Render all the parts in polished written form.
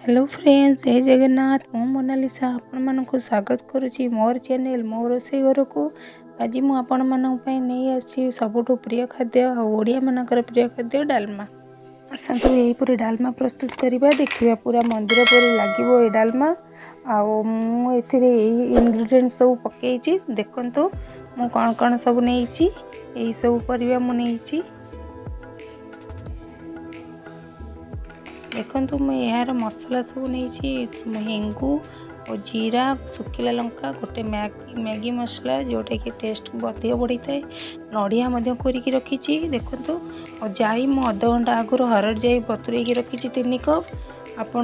Hello friends, जय जगन्नाथ। मु Mona Lisa आपण मानक स्वागत करुच्ची मोर चैनल मो रोषे घर को। आज मु आपण मानक पई नहीं आसी सबुठु प्रिय खाद्य ओडिया मानकर प्रिय खाद्य डालमा। आसतु यहीपरि डालमा प्रस्तुत करवा देखिए। पूरा मंदिर पर लगे ये डालमा। आउ इंग्रेडिएंट सब पकई देखंतु मु कौन कौन सब नहीं यही सब परिवा मु नहीं। देखो मुझे यार मसला सब नहीं हेंगू और जीरा सुखिला लंका गोटे मैगी मसला जोटा कि टेस्ट अधिक बढ़ी थाए। नड़िया कोरिकी रखी देखो। और जाई मु अध घंटा आगुरी हरड़ जाई बतुरे रखी 3 कप। आपण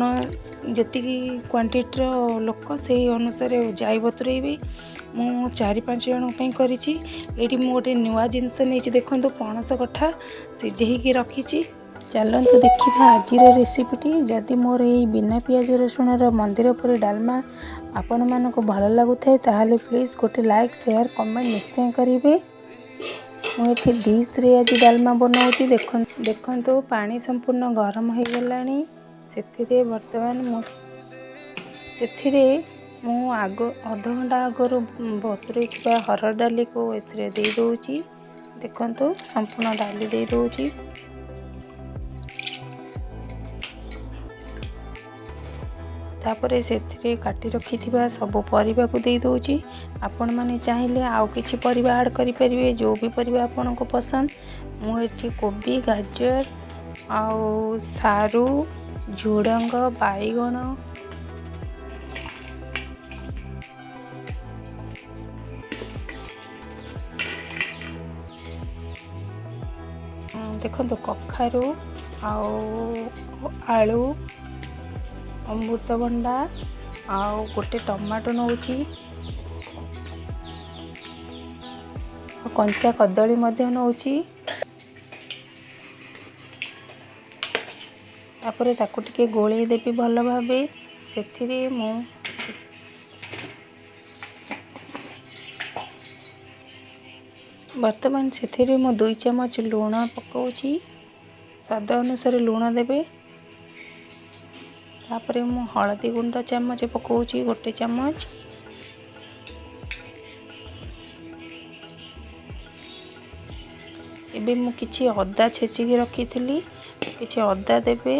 जी क्वांटिटी लोक से अनुसार जाई बतुरेबे। मु 4-5 जन करी गोटे नुआ जिनस नहीं देखो। पणस कठा सिझेकी रखी। चलतु देखा आज रेसिपीटी। जदि मोर ये बिना पियाज रसुण मंदिर पर डालमा आपण मानक भल लगुए ताहले प्लीज गोटे लाइक शेयर कमेंट निश्चय करेंगे। मुझे डिश रे आज डालमा बनाऊँगी। देखो पानी संपूर्ण गरम हो गलानी। से बर्तमान मु आग अध घंटा आगु बतुरे हरड़ डाली को दे दूची। देखो संपूर्ण डाली दे दूची। तापर से काटी रखी सब परिवा को दे दूची। आपण माने चाहिए आउ किछि परिवा ऐड करि परिवे जो भी परिवा आपन को पसंद। मुझे कोबी गाजर आउ सारू झुडंग बाईगण देखो कखारू आलू अमृतभंडा आउ गोटे टमाटो नौची। कंचा कदली नौची। तापर ताकू टिके गोले देवी भल भावे। से मु बर्तमान से मु 2 चम्मच लुण पकाउची। स्वाद अनुसार लुण देबे। तापर मु हलदी गुंड चम्मच पकाउची 1 चम्मच। एबे मु किछि अदा छेचिकी रखी थी। किछि अदा देबे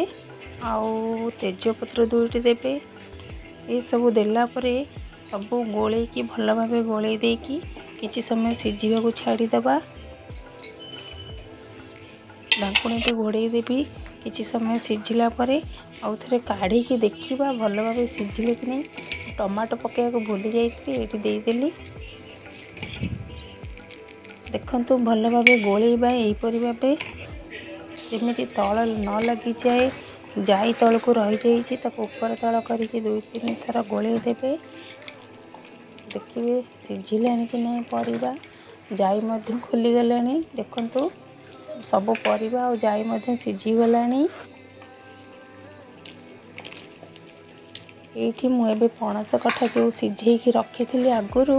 आउ तेजपत्र 2टी देबे। ये सब देला परे सब गोले की भल भावे गोले देकी किछि समय सिझिबा को छाड़ी दबा। ढाकुणी को घोड़े देबी। किछि समय सिझिला परे आउ थे काढ़ी की देखा भल भाव सिझिले कि नहीं। टमाटो पकाया को भूली जाइए ये देदेली। देखंतु भल भाव गोलेबा यहीपरि भावे जमी तल न लगी जाए। जाई तल को रही जाइए ताको ऊपर तल करके 2-3 थर गोले देबे। देखिए सिझिला कि नहीं परिबा। जाई मध्य खोली गलानी। देखंतु सब परिबा और जाई मध्य सिझी गलानी। ये मुझे पणस कठा जो सिझेकी रखी थी आगुरी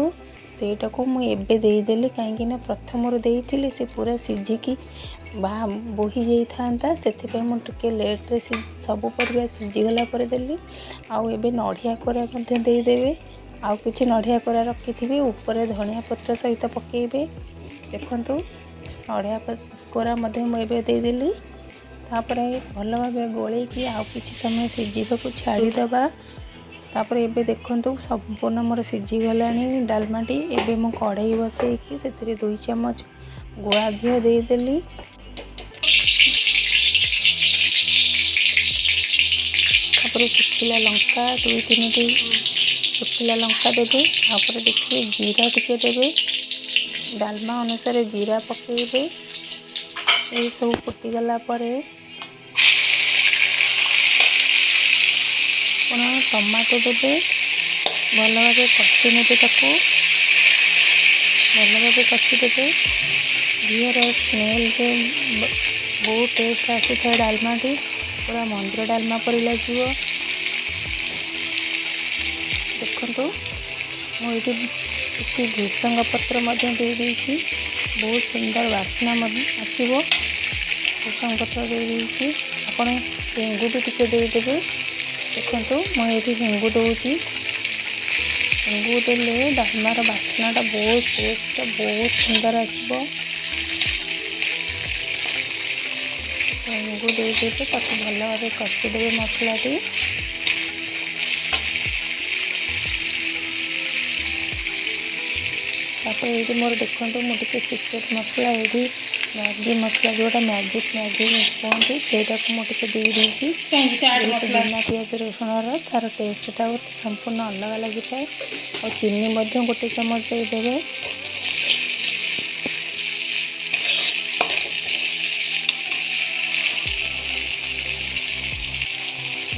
सेटा को मुझे देदेली कहीं प्रथम देती से पूरा सिझिकी बोही जाता से मुझे लेट्रे सब परिबा सिझीगला देली। आउ एबे नड़िया कोरा देदेवे। आउ किछि नड़िया कोरा रखी थी ऊपर धनिया पत्र सहित पकेबे। देखंतु नड़िया कोरा मुझे देदेली। तापर भल भाव गोले की आउ किछि समय सिझीबा को छाड़ीदबा। तापर एबे देखंतु संपूर्ण मोर सिझीगलानी डालमाटी। एबे मु कढ़ाई बसैकी से 2 चम्मच गुआ घी देदेली। तापर सुखिला लंका 2-3टी सुखिला लंका देबे। तापर देखिए जीरा टिके देबे। डालमा अनुसार जीरा पकेबे। ये सब फुटीगला परे टमाटो देबे। भल भाव कषि नेबे। ताको भल भाव कषि देबे। घीर स्मेल बहुत टेस्ट आसी था डालमाटी। पूरा मंदिर डालमा पर लगे। देखो मुझे किसी भूसंग पत्र दे देछि। बहुत सुंदर वासना आसो। भूसंग पत्र दे देछि। आपण हेंगू भी टिके देदेवे। देखो मुझे हेंगू दूची। हेंगू देले डालमार बास्नाटा बहुत टेस्ट बहुत सुंदर आसो। हेंगू देदेले भल भाव कषिदेवे मसलाटी। तापर ये मोर देखो मुझे सीक्रेट मसला ये मैगी मसला जोटा मैजिक मैगी कहते सेटा को मुझे देदेसी बिना पियाज रसुण तार टेस्टा संपूर्ण अलग लगी था। और चीनी गोटे चमच देदेवे।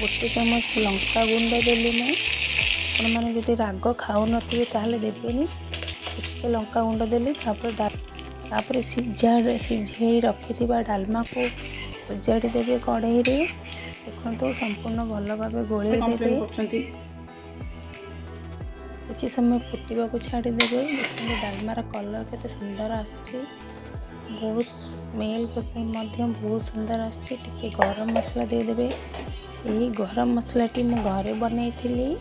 गोटे चमच लंका गुंड देली मैं। आपण मैंने जब राग खाऊ नथिबे ताहले देबेनी। लंका गुंड देली तापर सिझे रखि डालमा को उजाड़ी देवे कढ़ई रे। देखो संपूर्ण भल भाव गोले देवे। किसी समय फुटवा को छाड़देवे। देखो डालमार कलर केते सुंदर आसुची। बहुत स्मेल बहुत सुंदर आसुची। टिके गरम मसला देदेवे। यही गरम मसलाटी मु घरे बनई थी।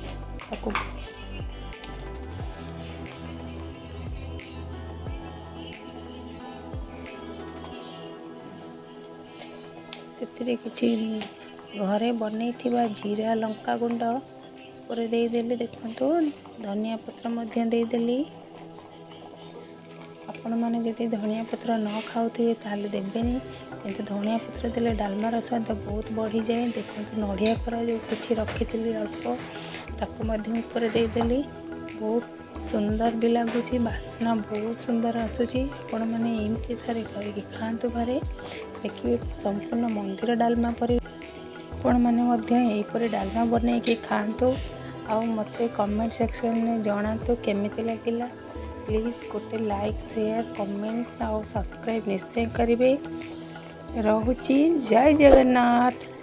से किसी घरे बनई जीरा लंका गुंड पर देदेली। देखो धनिया पत्र मध्य देदेली। आपण मैंने जब धनिया पत्र न खाऊे ताले देवेनी किंतु धनिया पत्र देले डालमार स्वाद बहुत बढ़ी जाए। देखो नड़िया कोरा जो किसी रखी अल्प ताको ऊपर देदेली। बहुत सुंदर भी लगुच बास्ना बहुत सुंदर आसूची। आपण मैंने एमती थे करके खातु घरे देखिए संपूर्ण मंदिर डालमा पर। आपण मैंने डालमा बन के खातु। आ मते कमेंट सेक्शन में जनातु केमिति लगिला। प्लीज़ गोटे लाइक शेयर कमेंट्स और सब्सक्राइब निश्चय करेंगे। रहुची जय जगन्नाथ।